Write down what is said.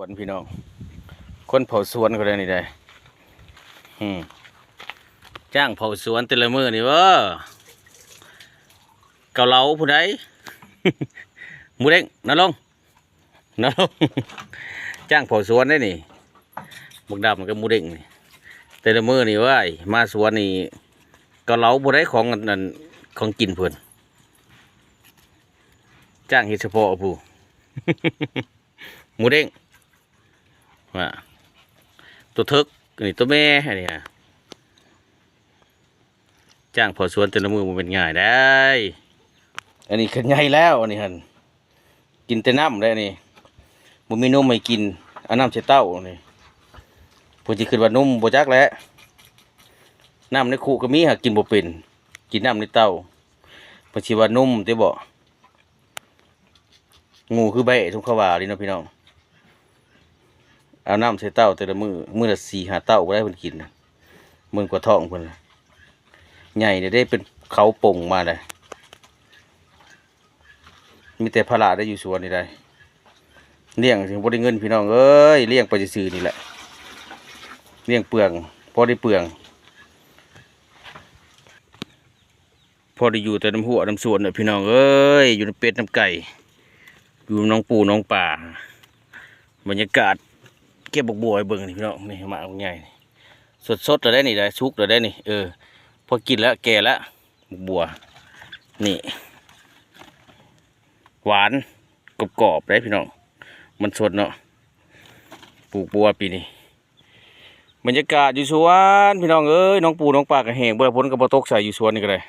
วนพี่น้องคนเผาสวนก็ได้นี่ได้จ้างเผาสวนแต่ละมื้อนี่วะเกาเหลาผู้ใด หมูเด้งนั่นลงจ้างเผาสวนได้นี่บักดำมันก็หมูเด้งนี่แต่ละมื้อนี่ว่ามาสวนนี่เกาเหลาผู้ใดของนั่นของกินเพิ่นจ้างเฮ็ดเฉพาะผู้ หมูเด้งว่าตัวทึกนี่ตัวแม่อันนี้จ้างเผาสวนแต่ละมือมันเป็นง่ายได้อันนี้ขึ้นใหญ่แล้วอันนี้ฮันกินแต่น้ำได้นี่มันมีนมไม่กินเอาน้ำใส่เต้านี่ผมจะขึ้นว่านุ่มบ่จักแล้วน้ำในคูก็มีหากกินบ่เป็นกินน้ำในเต้าผมชิว่านุ่มแต่บ่งูคือใบทุกขวาเลยเนาะพี่น้องเอาน้ำใส่เต้าแต่ละมือละ4-5 เต้าก็ได้เพิ่นกินนะมื้อกว่าท้องเพิ่นใหญ่ได้เป็นเขาป่งมาเลยมีแต่พระได้อยู่สวนนี่ได้เลี้ยงถึงบ่ได้เงินพี่น้องเอ้ยเลี้ยงไปซื่อๆนี่แหละเลี้ยงเปลืองพอได้เปลืองพอได้อยู่แต่น้ำหัวน้ำสวนเนี่ยพี่น้องเอ้ยอยู่ในเป็ดน้ำไก่อยู่น้องปูน้องป่าบรรยากาศเก็บบักบัวให้เบิ่งนี่พี่น้องนี่มาเอาใหญ่สดๆเลยได้นี่ได้ชุกเลยได้นี่พอกินแล้วแก่แล้วบักบัวนี่หวานกรอบๆได้พี่น้องมันสดเนาะปลูกบัวปีนี้บรรยากาศอยู่สวนพี่น้องเอ้ยน้องปูน้องป่าก็แห้งบ่ได้ผลก็บ่ตกใส่อยู่สวนนี่ก็ได้